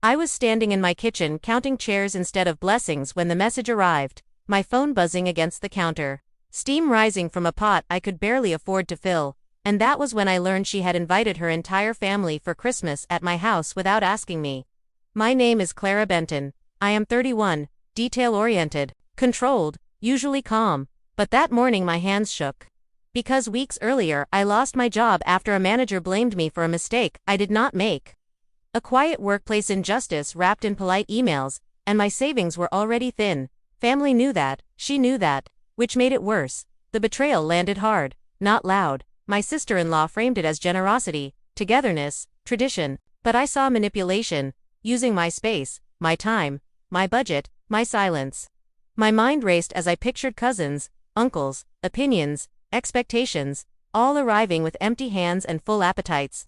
I was standing in my kitchen counting chairs instead of blessings when the message arrived, my phone buzzing against the counter. Steam rising from a pot I could barely afford to fill, and that was when I learned she had invited her entire family for Christmas at my house without asking me. My name is Clara Benton. I am 31, detail-oriented, controlled, usually calm, but that morning my hands shook. Because weeks earlier I lost my job after a manager blamed me for a mistake I did not make. A quiet workplace injustice wrapped in polite emails, and my savings were already thin. Family knew that, she knew that, which made it worse. The betrayal landed hard, not loud. My sister-in-law framed it as generosity, togetherness, tradition, but I saw manipulation, using my space, my time, my budget, my silence. My mind raced as I pictured cousins, uncles, opinions, expectations, all arriving with empty hands and full appetites.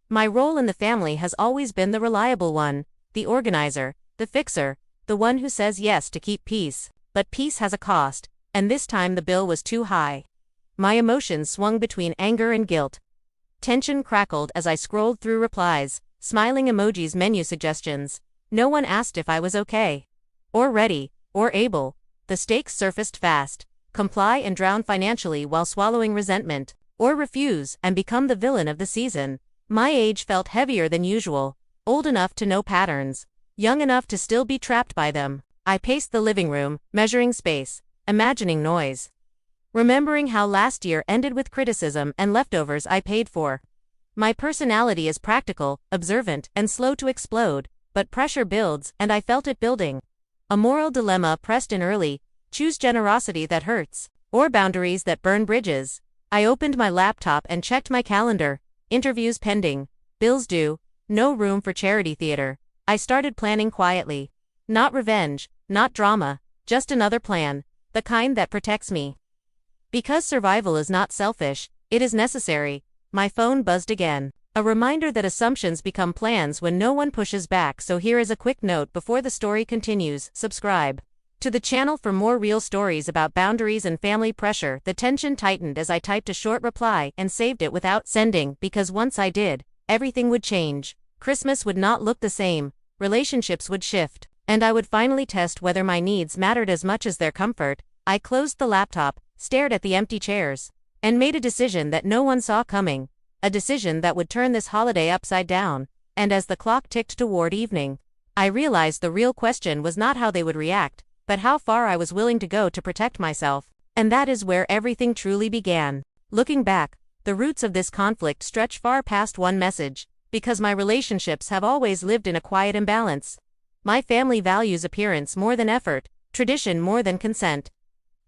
My role in the family has always been the reliable one, the organizer, the fixer, the one who says yes to keep peace. But peace has a cost, and this time the bill was too high. My emotions swung between anger and guilt. Tension crackled as I scrolled through replies, smiling emojis, menu suggestions. No one asked if I was okay, or ready, or able. The stakes surfaced fast. Comply and drown financially while swallowing resentment, or refuse and become the villain of the season. My age felt heavier than usual, old enough to know patterns, young enough to still be trapped by them. I paced the living room, measuring space, imagining noise, remembering how last year ended with criticism and leftovers I paid for. My personality is practical, observant, and slow to explode, but pressure builds, and I felt it building. A moral dilemma pressed in early: choose generosity that hurts, or boundaries that burn bridges. I opened my laptop and checked my calendar. Interviews pending, bills due, no room for charity theater. I started planning quietly. Not revenge, not drama, just another plan, the kind that protects me. Because survival is not selfish, it is necessary. My phone buzzed again. A reminder that assumptions become plans when no one pushes back. So here is a quick note before the story continues: subscribe to the channel for more real stories about boundaries and family pressure. The tension tightened as I typed a short reply and saved it without sending, because once I did, everything would change. Christmas would not look the same, relationships would shift, and I would finally test whether my needs mattered as much as their comfort. I closed the laptop, stared at the empty chairs, and made a decision that no one saw coming. A decision that would turn this holiday upside down. And as the clock ticked toward evening, I realized the real question was not how they would react, but how far I was willing to go to protect myself. And that is where everything truly began. Looking back, the roots of this conflict stretch far past one message, because my relationships have always lived in a quiet imbalance. My family values appearance more than effort, tradition more than consent.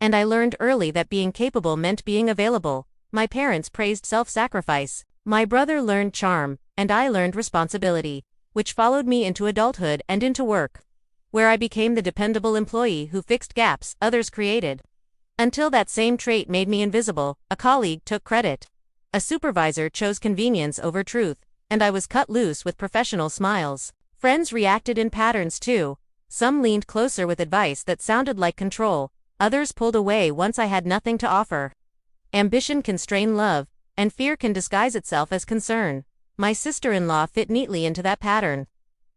And I learned early that being capable meant being available. My parents praised self-sacrifice. My brother learned charm, and I learned responsibility, which followed me into adulthood and into work, where I became the dependable employee who fixed gaps others created. Until that same trait made me invisible. A colleague took credit. A supervisor chose convenience over truth, and I was cut loose with professional smiles. Friends reacted in patterns too. Some leaned closer with advice that sounded like control, others pulled away once I had nothing to offer. Ambition can strain love, and fear can disguise itself as concern. My sister-in-law fit neatly into that pattern.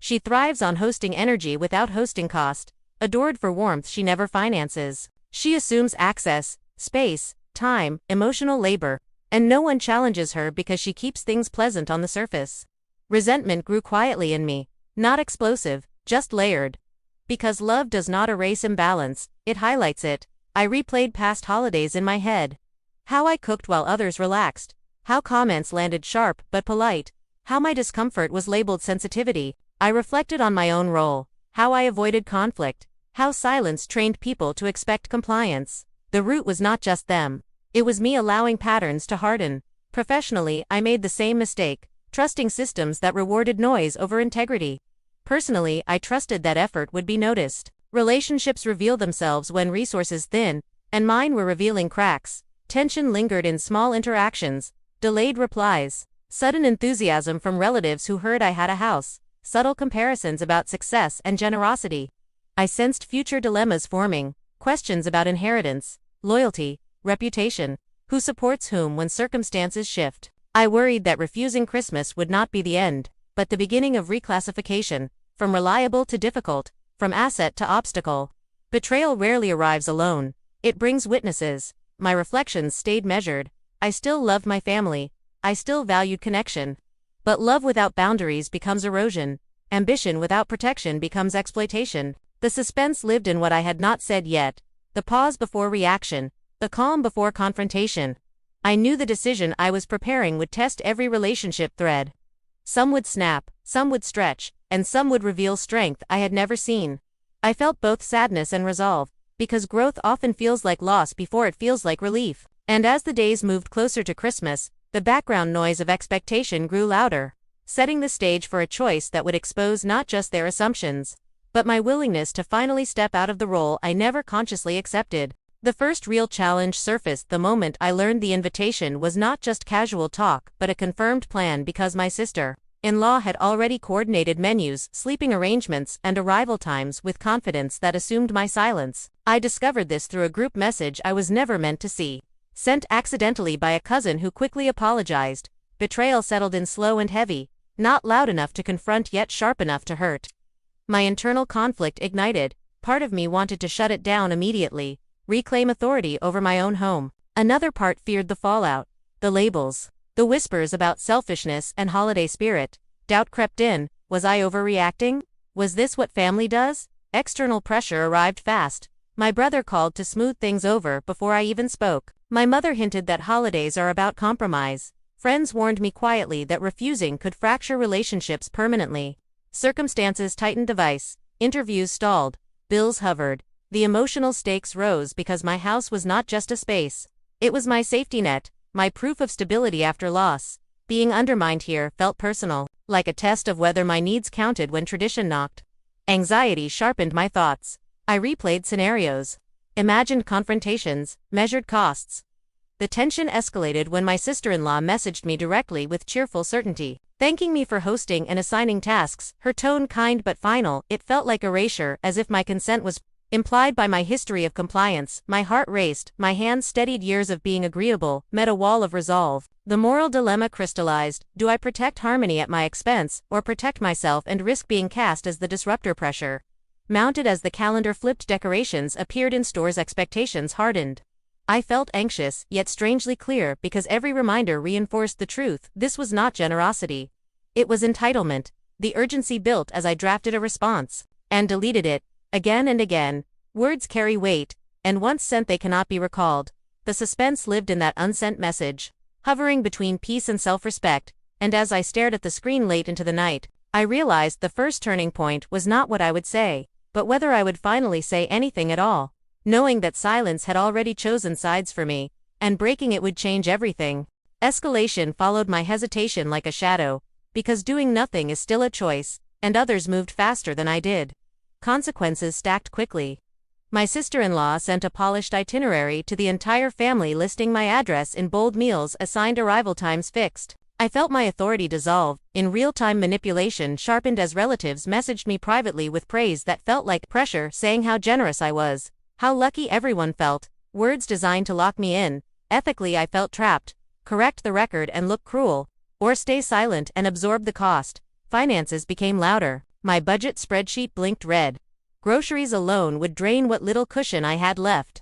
She thrives on hosting energy without hosting cost, adored for warmth she never finances. She assumes access, space, time, emotional labor, and no one challenges her because she keeps things pleasant on the surface. Resentment grew quietly in me, not explosive, just layered. Because love does not erase imbalance, it highlights it. I replayed past holidays in my head. How I cooked while others relaxed. How comments landed sharp but polite. How my discomfort was labeled sensitivity. I reflected on my own role. How I avoided conflict. How silence trained people to expect compliance. The root was not just them. It was me allowing patterns to harden. Professionally, I made the same mistake, trusting systems that rewarded noise over integrity. Personally, I trusted that effort would be noticed. Relationships reveal themselves when resources thin, and mine were revealing cracks. Tension lingered in small interactions, delayed replies, sudden enthusiasm from relatives who heard I had a house, subtle comparisons about success and generosity. I sensed future dilemmas forming, questions about inheritance, loyalty, reputation, who supports whom when circumstances shift. I worried that refusing Christmas would not be the end, but the beginning of reclassification. from reliable to difficult, from asset to obstacle. Betrayal rarely arrives alone. It brings witnesses. My reflections stayed measured. I still loved my family. I still valued connection. But love without boundaries becomes erosion. Ambition without protection becomes exploitation. The suspense lived in what I had not said yet. The pause before reaction. The calm before confrontation. I knew the decision I was preparing would test every relationship thread. Some would snap, some would stretch, and some would reveal strength I had never seen. I felt both sadness and resolve, because growth often feels like loss before it feels like relief. And as the days moved closer to Christmas, the background noise of expectation grew louder, setting the stage for a choice that would expose not just their assumptions, but my willingness to finally step out of the role I never consciously accepted. The first real challenge surfaced the moment I learned the invitation was not just casual talk but a confirmed plan because my sister-in-law had already coordinated menus, sleeping arrangements, and arrival times with confidence that assumed my silence. I discovered this through a group message I was never meant to see, sent accidentally by a cousin who quickly apologized. Betrayal settled in slow and heavy, not loud enough to confront yet sharp enough to hurt. My internal conflict ignited. Part of me wanted to shut it down immediately, reclaim authority over my own home. Another part feared the fallout, the labels, the whispers about selfishness and holiday spirit. Doubt crept in. Was I overreacting? Was this what family does? External pressure arrived fast. My brother called to smooth things over before I even spoke. My mother hinted that holidays are about compromise. Friends warned me quietly that refusing could fracture relationships permanently. Circumstances tightened the vice. Interviews stalled. Bills hovered. The emotional stakes rose because my house was not just a space. It was my safety net, my proof of stability after loss. Being undermined here felt personal, like a test of whether my needs counted when tradition knocked. Anxiety sharpened my thoughts. I replayed scenarios, imagined confrontations, measured costs. The tension escalated when my sister-in-law messaged me directly with cheerful certainty, thanking me for hosting and assigning tasks, her tone kind but final. It felt like erasure, as if my consent was implied by my history of compliance. My heart raced, my hands steadied. Years of being agreeable met a wall of resolve. The moral dilemma crystallized. Do I protect harmony at my expense, or protect myself and risk being cast as the disruptor? Pressure mounted as the calendar flipped. Decorations appeared in stores. Expectations hardened. I felt anxious, yet strangely clear, because every reminder reinforced the truth. This was not generosity. It was entitlement. The urgency built as I drafted a response, and deleted it, again and again. Words carry weight, and once sent they cannot be recalled. The suspense lived in that unsent message, hovering between peace and self-respect, and as I stared at the screen late into the night, I realized the first turning point was not what I would say, but whether I would finally say anything at all. Knowing that silence had already chosen sides for me, and breaking it would change everything. Escalation followed my hesitation like a shadow, because doing nothing is still a choice, and others moved faster than I did. Consequences stacked quickly. My sister-in-law sent a polished itinerary to the entire family listing my address in bold, meals assigned, arrival times fixed. I felt my authority dissolve. In real-time, manipulation sharpened as relatives messaged me privately with praise that felt like pressure, saying how generous I was, how lucky everyone felt. Words designed to lock me in. Ethically, I felt trapped. Correct the record and look cruel, or stay silent and absorb the cost. Finances became louder. My budget spreadsheet blinked red. Groceries alone would drain what little cushion I had left.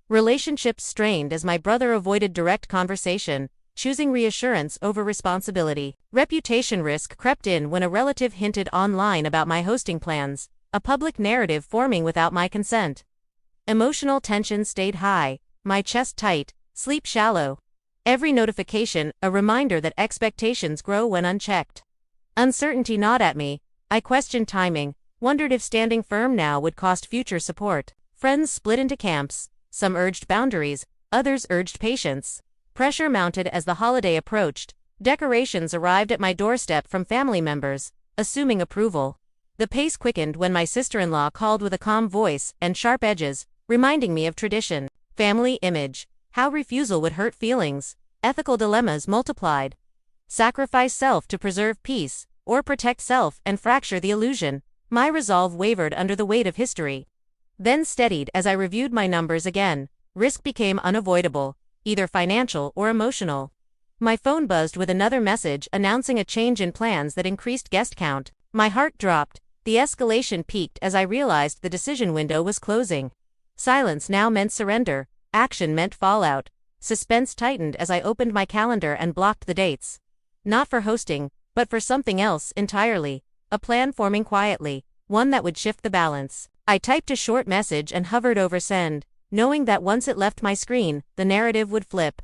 Relationships strained as my brother avoided direct conversation, choosing reassurance over responsibility. Reputation risk crept in when a relative hinted online about my hosting plans, a public narrative forming without my consent. Emotional tension stayed high, my chest tight, sleep shallow. Every notification, a reminder that expectations grow when unchecked. Uncertainty gnawed at me. I questioned timing, wondered if standing firm now would cost future support. Friends split into camps. Some urged boundaries, others urged patience. Pressure mounted as the holiday approached. Decorations arrived at my doorstep from family members, assuming approval. The pace quickened when my sister-in-law called with a calm voice and sharp edges, reminding me of tradition. Family image. How refusal would hurt feelings. Ethical dilemmas multiplied. Sacrifice self to preserve peace, or protect self and fracture the illusion. My resolve wavered under the weight of history, then steadied as I reviewed my numbers again. Risk became unavoidable, either financial or emotional. My phone buzzed with another message announcing a change in plans that increased guest count. My heart dropped. The escalation peaked as I realized the decision window was closing. Silence now meant surrender, action meant fallout. Suspense tightened as I opened my calendar and blocked the dates. Not for hosting, but for something else entirely. A plan forming quietly, one that would shift the balance. I typed a short message and hovered over send, knowing that once it left my screen, the narrative would flip.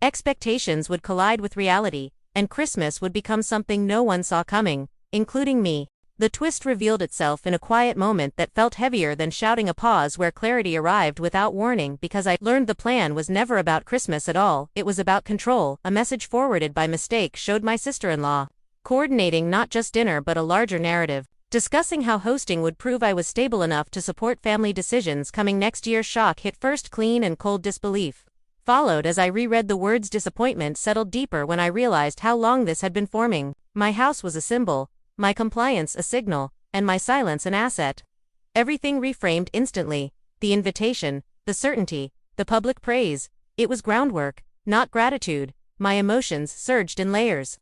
Expectations would collide with reality, and Christmas would become something no one saw coming, including me. The twist revealed itself in a quiet moment that felt heavier than shouting, a pause where clarity arrived without warning because I learned the plan was never about Christmas at all, it was about control. A message forwarded by mistake showed my sister-in-law, coordinating not just dinner but a larger narrative, discussing how hosting would prove I was stable enough to support family decisions coming next year. Shock hit first, clean and cold disbelief followed as I reread the words. Disappointment settled deeper when I realized how long this had been forming. My house was a symbol, my compliance a signal, and my silence an asset. Everything reframed instantly, the invitation, the certainty, the public praise. It was groundwork, not gratitude. My emotions surged in layers.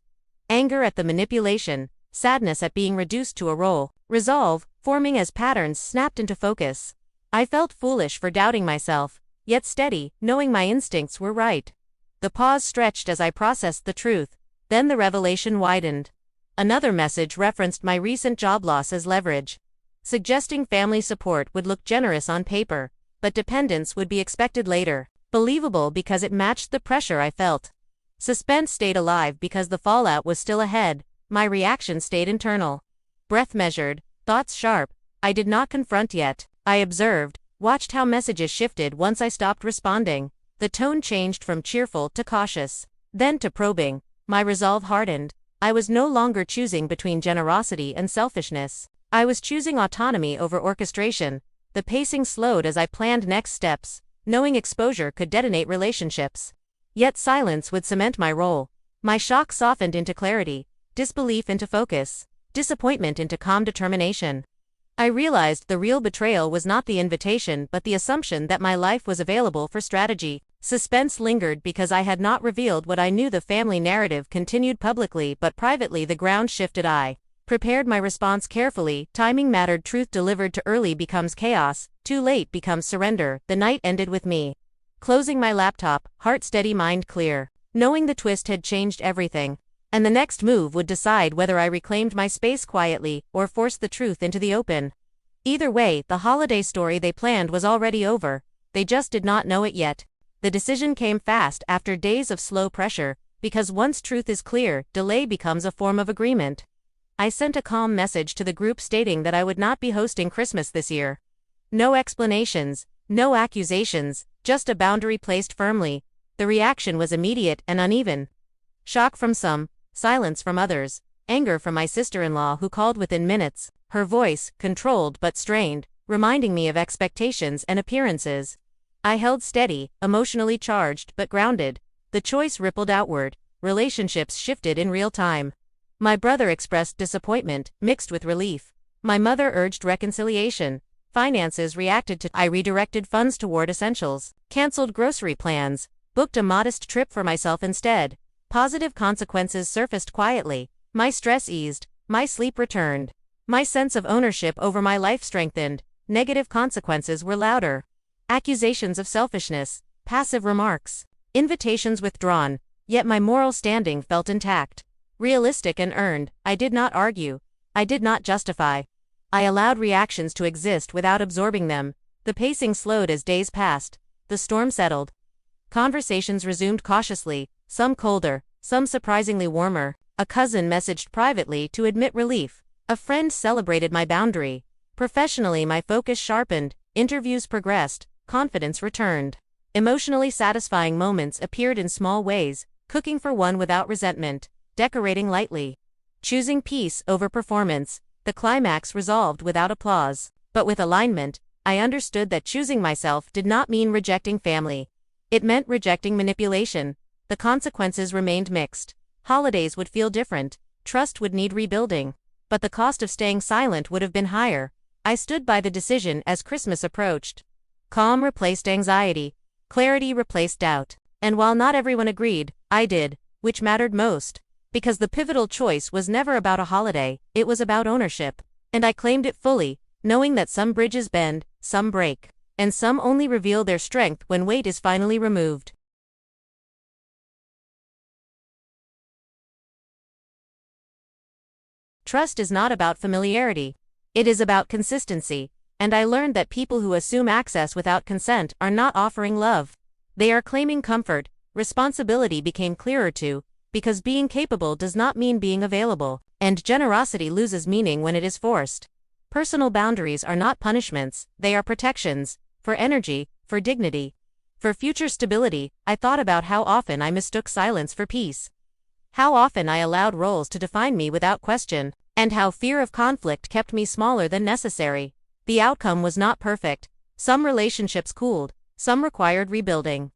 Anger at the manipulation, sadness at being reduced to a role, resolve, forming as patterns snapped into focus. I felt foolish for doubting myself, yet steady, knowing my instincts were right. The pause stretched as I processed the truth, then the revelation widened. Another message referenced my recent job loss as leverage, suggesting family support would look generous on paper, but dependence would be expected later. Believable because it matched the pressure I felt. Suspense stayed alive because the fallout was still ahead. My reaction stayed internal. Breath measured, thoughts sharp. I did not confront yet. I observed, watched how messages shifted once I stopped responding. The tone changed from cheerful to cautious, then to probing. My resolve hardened. I was no longer choosing between generosity and selfishness. I was choosing autonomy over orchestration. The pacing slowed as I planned next steps, knowing exposure could detonate relationships. Yet silence would cement my role. My shock softened into clarity, disbelief into focus, disappointment into calm determination. I realized the real betrayal was not the invitation but the assumption that my life was available for strategy. Suspense lingered because I had not revealed what I knew. The family narrative continued publicly but privately the ground shifted. I prepared my response carefully. Timing mattered. Truth delivered too early becomes chaos, too late becomes surrender. The night ended with me closing my laptop, heart steady, mind clear, knowing the twist had changed everything, and the next move would decide whether I reclaimed my space quietly or forced the truth into the open. Either way, the holiday story they planned was already over. They just did not know it yet. The decision came fast after days of slow pressure, because once truth is clear, delay becomes a form of agreement. I sent a calm message to the group stating that I would not be hosting Christmas this year. No explanations, no accusations, just a boundary placed firmly. The reaction was immediate and uneven. Shock from some, silence from others, anger from my sister-in-law who called within minutes, her voice, controlled but strained, reminding me of expectations and appearances. I held steady, emotionally charged but grounded. The choice rippled outward, relationships shifted in real time. My brother expressed disappointment, mixed with relief. My mother urged reconciliation. Finances reacted to. I redirected funds toward essentials, canceled grocery plans, booked a modest trip for myself instead. Positive consequences surfaced quietly. My stress eased, my sleep returned. My sense of ownership over my life strengthened. Negative consequences were louder. Accusations of selfishness, passive remarks, invitations withdrawn, yet my moral standing felt intact. Realistic and earned, I did not argue. I did not justify. I allowed reactions to exist without absorbing them. The pacing slowed as days passed. The storm settled. Conversations resumed cautiously, some colder, some surprisingly warmer. A cousin messaged privately to admit relief. A friend celebrated my boundary. Professionally, my focus sharpened, interviews progressed, confidence returned. Emotionally satisfying moments appeared in small ways, cooking for one without resentment, decorating lightly, choosing peace over performance. The climax resolved without applause, but with alignment. I understood that choosing myself did not mean rejecting family. It meant rejecting manipulation. The consequences remained mixed. Holidays would feel different, trust would need rebuilding, but the cost of staying silent would have been higher. I stood by the decision as Christmas approached. Calm replaced anxiety, clarity replaced doubt, and while not everyone agreed, I did, which mattered most. Because the pivotal choice was never about a holiday, it was about ownership. And I claimed it fully, knowing that some bridges bend, some break, and some only reveal their strength when weight is finally removed. Trust is not about familiarity. It is about consistency, and I learned that people who assume access without consent are not offering love. They are claiming comfort. Responsibility became clearer too, because being capable does not mean being available, and generosity loses meaning when it is forced. Personal boundaries are not punishments, they are protections, for energy, for dignity, for future stability. I thought about how often I mistook silence for peace. How often I allowed roles to define me without question, and how fear of conflict kept me smaller than necessary. The outcome was not perfect. Some relationships cooled, some required rebuilding.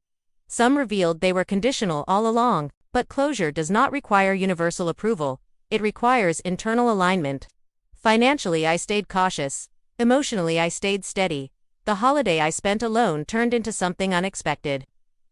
Some revealed they were conditional all along, but closure does not require universal approval, it requires internal alignment. Financially, I stayed cautious. Emotionally, I stayed steady. The holiday I spent alone turned into something unexpected.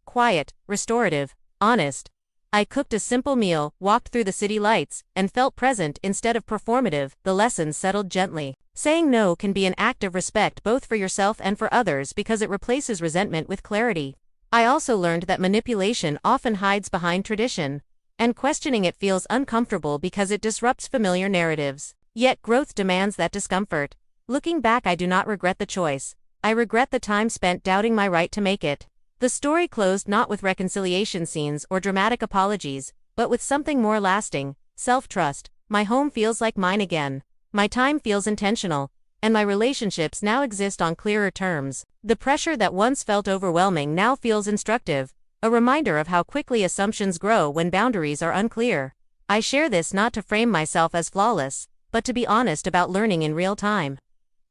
Quiet, restorative, honest. I cooked a simple meal, walked through the city lights, and felt present instead of performative. The lessons settled gently. Saying no can be an act of respect both for yourself and for others because it replaces resentment with clarity. I also learned that manipulation often hides behind tradition, and questioning it feels uncomfortable because it disrupts familiar narratives. Yet growth demands that discomfort. Looking back, I do not regret the choice. I regret the time spent doubting my right to make it. The story closed not with reconciliation scenes or dramatic apologies, but with something more lasting: self-trust. My home feels like mine again. My time feels intentional, and my relationships now exist on clearer terms. The pressure that once felt overwhelming now feels instructive, a reminder of how quickly assumptions grow when boundaries are unclear. I share this not to frame myself as flawless, but to be honest about learning in real time.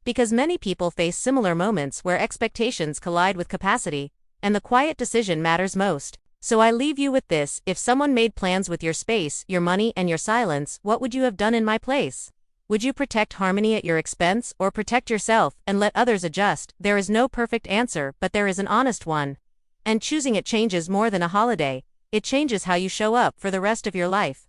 Because many people face similar moments where expectations collide with capacity, and the quiet decision matters most. So I leave you with this: if someone made plans with your space, your money, and your silence, what would you have done in my place? Would you protect harmony at your expense, or protect yourself and let others adjust? There is no perfect answer, but there is an honest one. And choosing it changes more than a holiday, it changes how you show up for the rest of your life.